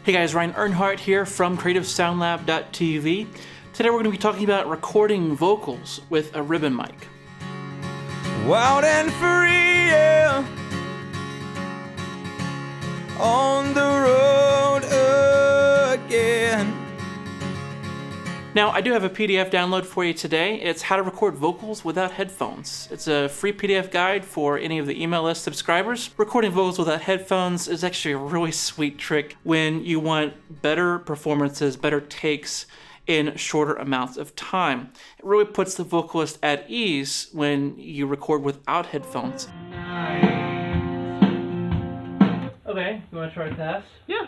Hey guys, Ryan Earnhardt here from CreativeSoundLab.tv. Today we're going to be talking about recording vocals with a ribbon mic. Wild and free, yeah, on the road again. Now, I do have a PDF download for you today. It's how to record vocals without headphones. It's a free PDF guide for any of the email list subscribers. Recording vocals without headphones is actually a really sweet trick when you want better performances, better takes in shorter amounts of time. It really puts the vocalist at ease when you record without headphones. Okay, you want to try this? Yeah.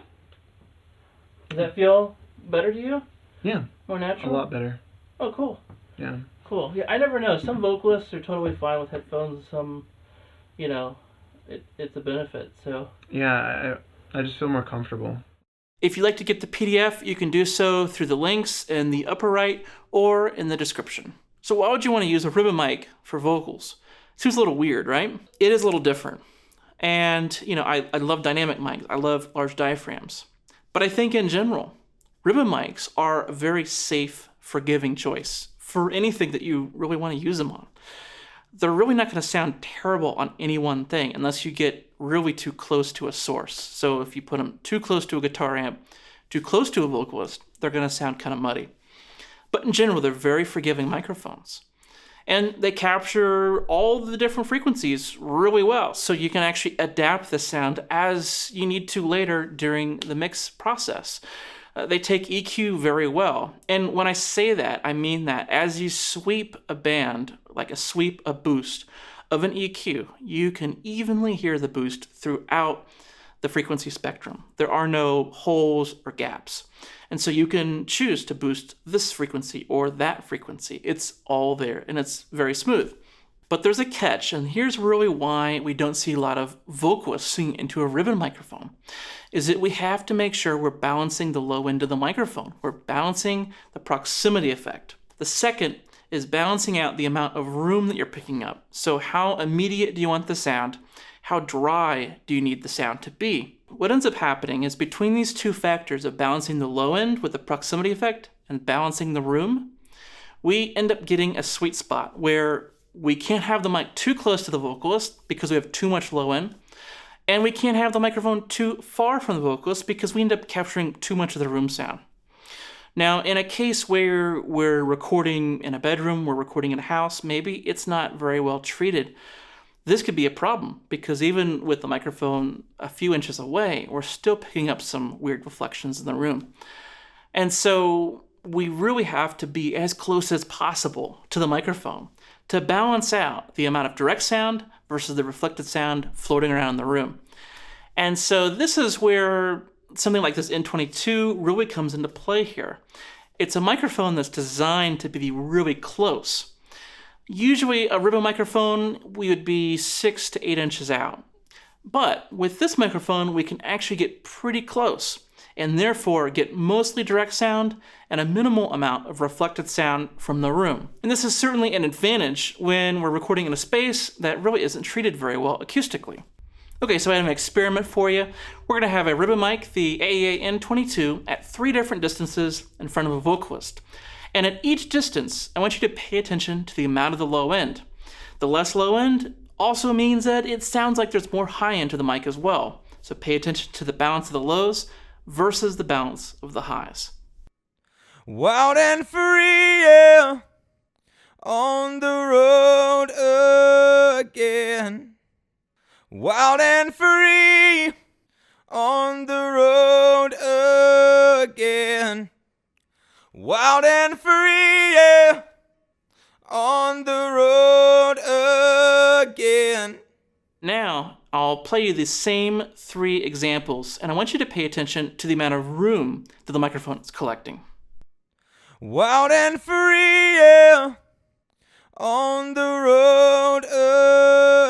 Does that feel better to you? Yeah. More natural? A lot better. Oh, cool. Yeah. Cool. Yeah, I never know. Some vocalists are totally fine with headphones. Some, it's a benefit. So. Yeah, I just feel more comfortable. If you'd like to get the PDF, you can do so through the links in the upper right or in the description. So why would you want to use a ribbon mic for vocals? Seems a little weird, right? It is a little different. And, I love dynamic mics. I love large diaphragms. But I think in general, ribbon mics are a very safe, forgiving choice for anything that you really want to use them on. They're really not going to sound terrible on any one thing unless you get really too close to a source. So if you put them too close to a guitar amp, too close to a vocalist, they're going to sound kind of muddy. But in general, they're very forgiving microphones. And they capture all the different frequencies really well, so you can actually adapt the sound as you need to later during the mix process. They take EQ very well. And when I say that, I mean that as you sweep a band, like a boost of an EQ, you can evenly hear the boost throughout the frequency spectrum. There are no holes or gaps. And so you can choose to boost this frequency or that frequency. It's all there, and it's very smooth. But there's a catch, and here's really why we don't see a lot of vocalists singing into a ribbon microphone, is that we have to make sure we're balancing the low end of the microphone. We're balancing the proximity effect. The second is balancing out the amount of room that you're picking up. So how immediate do you want the sound? How dry do you need the sound to be? What ends up happening is between these two factors of balancing the low end with the proximity effect and balancing the room, we end up getting a sweet spot where we can't have the mic too close to the vocalist because we have too much low end, and we can't have the microphone too far from the vocalist because we end up capturing too much of the room sound. Now, in a case where we're recording in a bedroom, we're recording in a house, maybe it's not very well treated. This could be a problem because even with the microphone a few inches away, we're still picking up some weird reflections in the room. And so we really have to be as close as possible to the microphone to balance out the amount of direct sound versus the reflected sound floating around in the room. And so this is where something like this N22 really comes into play here. It's a microphone that's designed to be really close. Usually a ribbon microphone, we would be 6 to 8 inches out. But with this microphone, we can actually get pretty close and therefore get mostly direct sound and a minimal amount of reflected sound from the room. And this is certainly an advantage when we're recording in a space that really isn't treated very well acoustically. Okay, so I have an experiment for you. We're gonna have a ribbon mic, the AEA N22, at 3 different distances in front of a vocalist. And at each distance, I want you to pay attention to the amount of the low end. The less low end also means that it sounds like there's more high end to the mic as well. So pay attention to the balance of the lows versus the balance of the highs. Wild and free, yeah, on the road again. Wild and free, on the road again. Wild and free, yeah, on the road again. Now, I'll play you the same 3 examples, and I want you to pay attention to the amount of room that the microphone is collecting. Wild and free, yeah, on the road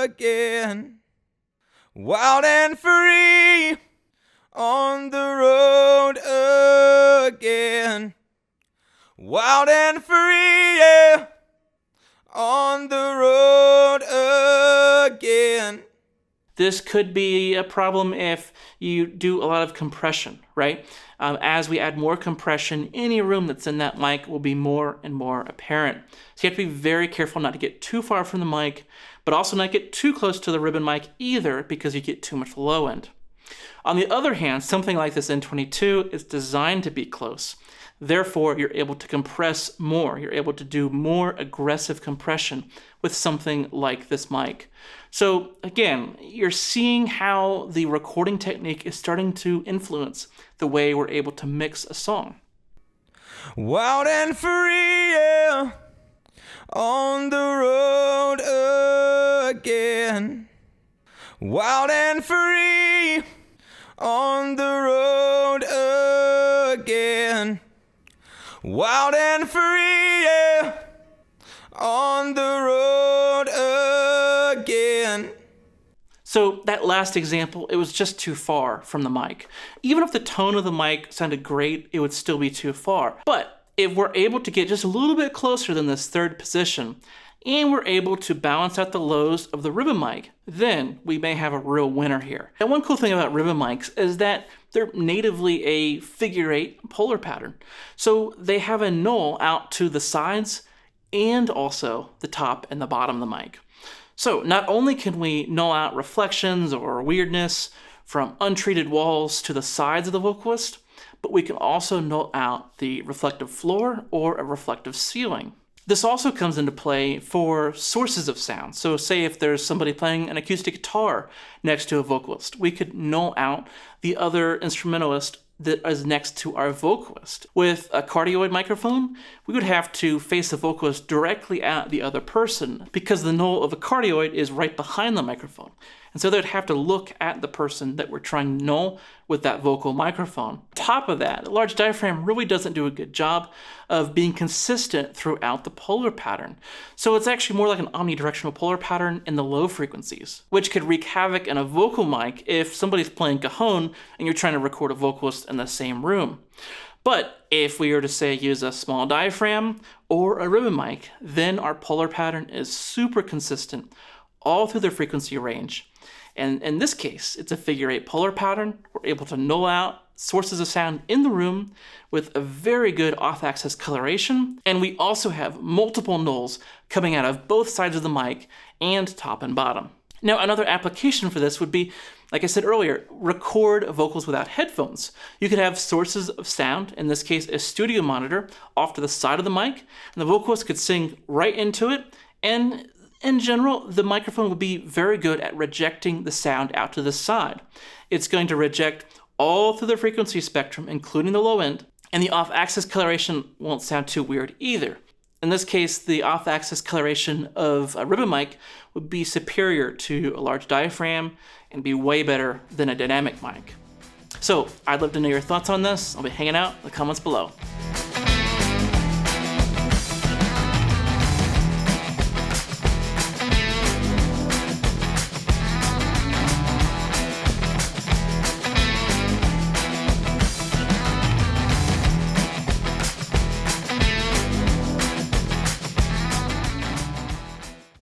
again. Wild and free, on the road again. Wild and free, yeah, on the road again. This could be a problem if you do a lot of compression, right? As we add more compression, any room that's in that mic will be more and more apparent. So you have to be very careful not to get too far from the mic, but also not get too close to the ribbon mic either, because you get too much low end. On the other hand, something like this N22 is designed to be close. Therefore, you're able to compress more. You're able to do more aggressive compression with something like this mic. So again, you're seeing how the recording technique is starting to influence the way we're able to mix a song. Wild and free, yeah, on the road again. Wild and free, on the road again. Wild and free, yeah, on the road again. So that last example, it was just too far from the mic. Even if the tone of the mic sounded great, it would still be too far. But if we're able to get just a little bit closer than this third position, and we're able to balance out the lows of the ribbon mic, then we may have a real winner here. And one cool thing about ribbon mics is that they're natively a figure 8 polar pattern. So they have a null out to the sides and also the top and the bottom of the mic. So not only can we null out reflections or weirdness from untreated walls to the sides of the vocalist, but we can also null out the reflective floor or a reflective ceiling. This also comes into play for sources of sound. So say if there's somebody playing an acoustic guitar next to a vocalist, we could null out the other instrumentalist that is next to our vocalist. With a cardioid microphone, we would have to face the vocalist directly at the other person because the null of a cardioid is right behind the microphone. And so they'd have to look at the person that we're trying to null with that vocal microphone. On top of that, a large diaphragm really doesn't do a good job of being consistent throughout the polar pattern. So it's actually more like an omnidirectional polar pattern in the low frequencies, which could wreak havoc in a vocal mic if somebody's playing cajon and you're trying to record a vocalist in the same room. But if we were to say use a small diaphragm or a ribbon mic, then our polar pattern is super consistent all through the frequency range. And in this case, it's a figure 8 polar pattern. We're able to null out sources of sound in the room with a very good off-axis coloration. And we also have multiple nulls coming out of both sides of the mic and top and bottom. Now, another application for this would be, like I said earlier, record vocals without headphones. You could have sources of sound, in this case, a studio monitor off to the side of the mic, and the vocalist could sing right into it, and in general, the microphone will be very good at rejecting the sound out to the side. It's going to reject all through the frequency spectrum, including the low end, and the off-axis coloration won't sound too weird either. In this case, the off-axis coloration of a ribbon mic would be superior to a large diaphragm and be way better than a dynamic mic. So I'd love to know your thoughts on this. I'll be hanging out in the comments below.